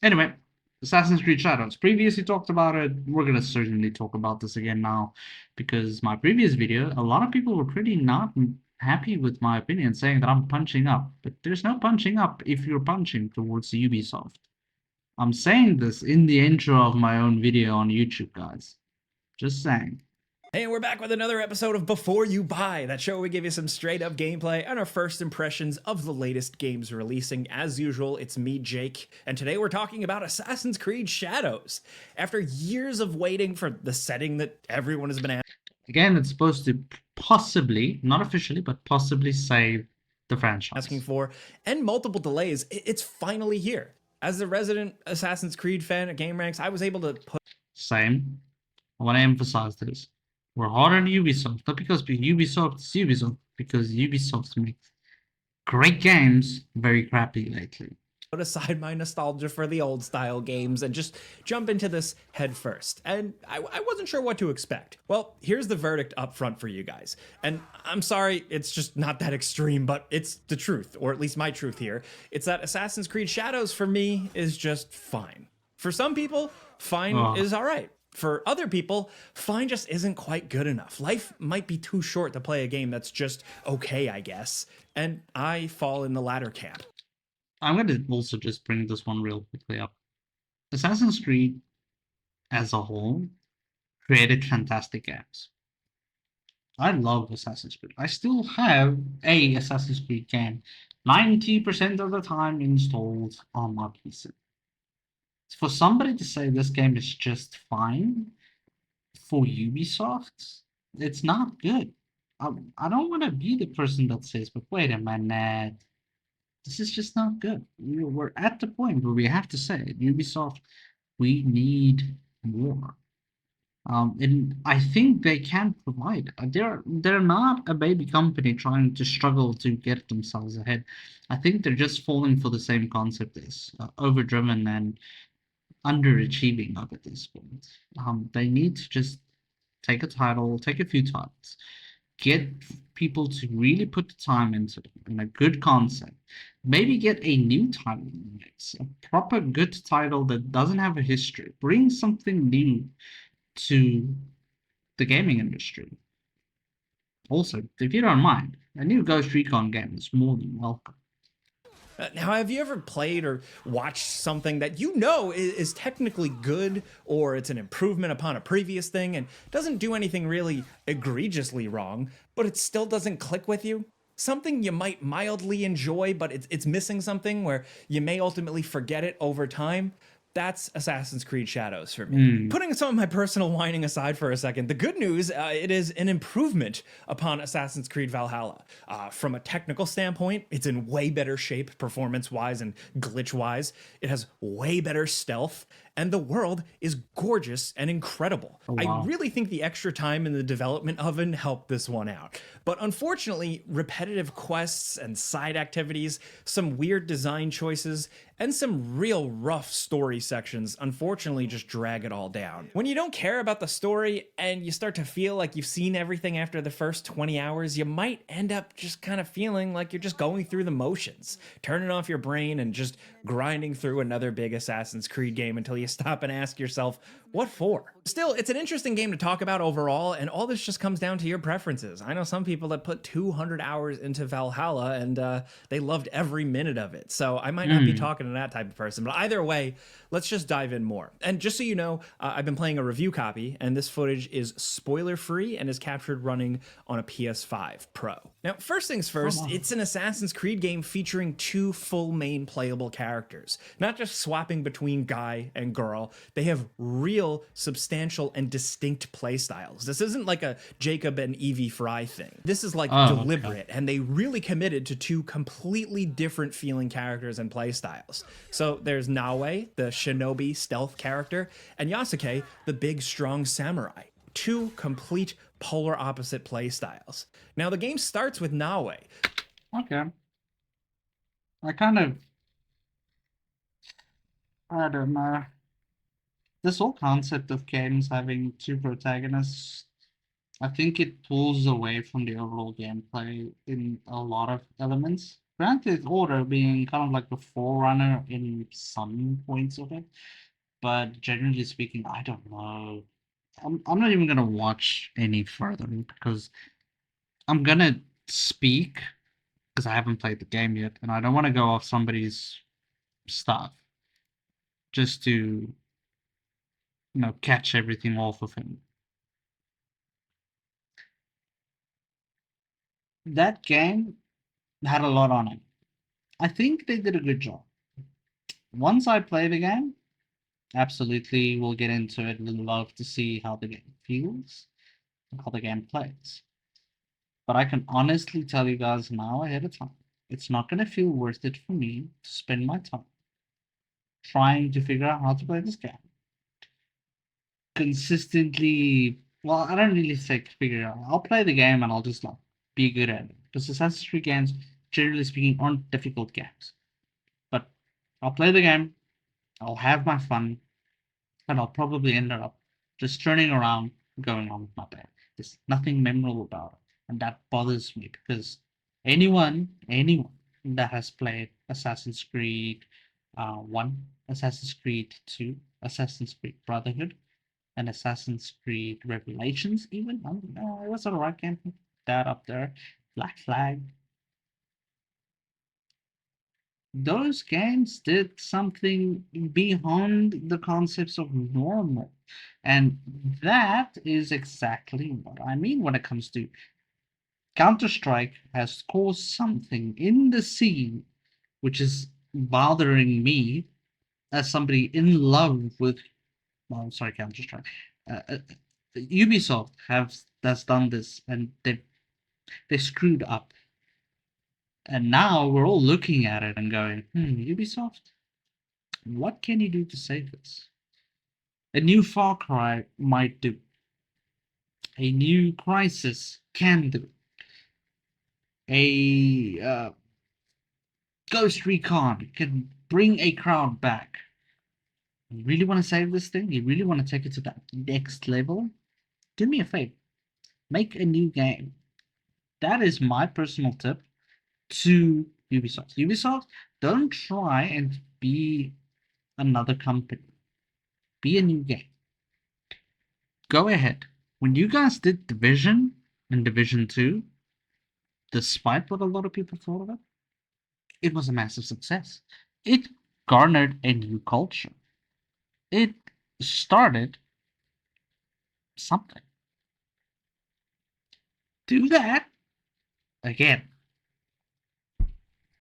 Anyway, Assassin's Creed Shadows. Previously talked about it. We're gonna certainly talk about this again now, because my previous video, a lot of people were pretty not happy with my opinion, saying that I'm punching up. But there's no punching up if you're punching towards Ubisoft. I'm saying this in the intro of my own video on YouTube, guys. Just saying. Hey, and we're back with another episode of Before You Buy, that show where we give you some straight up gameplay and our first impressions of the latest games releasing. As usual, it's me, Jake, and today we're talking about Assassin's Creed Shadows. After years of waiting for the setting that everyone has been Again, it's supposed to possibly, not officially, but possibly save the asking franchise. for, and multiple delays, it's finally here. As the resident Assassin's Creed fan at Gameranks, I was able to put Same. I want to emphasize this. We're hard on Ubisoft, not because Ubisoft is Ubisoft, because Ubisoft makes great games very crappy lately. aside my nostalgia for the old style games and just jump into this head first. And I wasn't sure what to expect. Well, here's the verdict up front for you guys. And I'm sorry, it's just not that extreme, but it's the truth, or at least my truth here. It's that Assassin's Creed Shadows for me is just fine. For some people, fine Oh, is all right. For other people, fine just isn't quite good enough. Life might be too short to play a game that's just okay, I guess. And I fall in the latter camp. I'm going to also just bring this one real quickly up. Assassin's Creed, as a whole, created fantastic games. I love Assassin's Creed. I still have a Assassin's Creed game 90% of the time installed on my PC. For somebody to say this game is just fine for Ubisoft, it's not good. I don't want to be the person that says, but wait a minute, this is just not good. We're at the point where we have to say, Ubisoft, we need more. And I think they can provide. They're not a baby company trying to struggle to get themselves ahead. I think they're just falling for the same concept as overdriven and underachieving up at this point. They need to just take a title, take a few titles, get people to really put the time into it and a good concept. Maybe get a new title in the mix, a proper good title that doesn't have a history. Bring something new to the gaming industry. Also, if you don't mind, a new Ghost Recon game is more than welcome. Now, have you ever played or watched something that you know is technically good, or it's an improvement upon a previous thing and doesn't do anything really egregiously wrong, but it still doesn't click with you? Something you might mildly enjoy, but it's missing something where you may ultimately forget it over time? That's Assassin's Creed Shadows for me. Mm. Putting some of my personal whining aside for a second, the good news, it is an improvement upon Assassin's Creed Valhalla. From a technical standpoint, it's in way better shape performance-wise and glitch-wise. It has way better stealth, and the world is gorgeous and incredible. Oh, I wow. really think the extra time in the development oven helped this one out. But unfortunately, repetitive quests and side activities, some weird design choices, and some real rough story sections unfortunately just drag it all down. When you don't care about the story and you start to feel like you've seen everything after the first 20 hours, you might end up just kind of feeling like you're just going through the motions, turning off your brain and just grinding through another big Assassin's Creed game until you stop and ask yourself, what for? Still, it's an interesting game to talk about overall, and all this just comes down to your preferences. I know some people that put 200 hours into Valhalla and they loved every minute of it, so I might not be Mm. talking to that type of person, but either way, let's just dive in more. And just so you know, I've been playing a review copy, and this footage is spoiler free and is captured running on a PS5 Pro. Now, first things Oh, first, wow. it's an Assassin's Creed game featuring two full main playable characters, not just swapping between guy and girl. They have real, substantial, and distinct playstyles. This isn't like a Jacob and Evie Fry thing. This is like Oh, okay. deliberate, and they really committed to two completely different feeling characters and playstyles. So there's Nawe, the shinobi stealth character, and Yasuke, the big, strong samurai. Two complete polar opposite playstyles. Now, the game starts with Nawe. Okay. I kind of, I don't know. This whole concept of games having two protagonists, I think it pulls away from the overall gameplay in a lot of elements. Grand Theft Auto being kind of like the forerunner in some points of it, but generally speaking, I don't know. I'm not even gonna watch any further because I'm gonna speak because I haven't played the game yet, and I don't want to go off somebody's stuff just to catch everything off of him. That game had a lot on it. I think they did a good job. Once I play the game, absolutely we'll get into it. We'd love to see how the game feels, how the game plays. But I can honestly tell you guys now ahead of time, it's not going to feel worth it for me to spend my time trying to figure out how to play this game. Consistently, well, I don't really say figure it out. I'll play the game and I'll just like be good at it. Because Assassin's Creed games, generally speaking, aren't difficult games. But I'll play the game, I'll have my fun, and I'll probably end up just turning around, going on with my day. There's nothing memorable about it, and that bothers me because anyone that has played Assassin's Creed 1, Assassin's Creed 2, Assassin's Creed Brotherhood, and Assassin's Creed Revelations, even, it was alright game. That up there, Black Flag, those games did something beyond the concepts of normal. And that is exactly what I mean when it comes to Counter Strike has caused something in the scene which is bothering me as somebody in love with, well, sorry, Counter Strike. Ubisoft has done this and they screwed up. And now we're all looking at it and going, Ubisoft, what can you do to save this? A new Far Cry might do. A new Crisis can do. A Ghost Recon can bring a crowd back. You really want to save this thing? You really want to take it to that next level? Do me a favor. Make a new game. That is my personal tip to Ubisoft. Ubisoft, don't try and be another company. Be a new game. Go ahead. When you guys did Division and Division 2, despite what a lot of people thought of it, it was a massive success. It garnered a new culture. It started something. Do that again.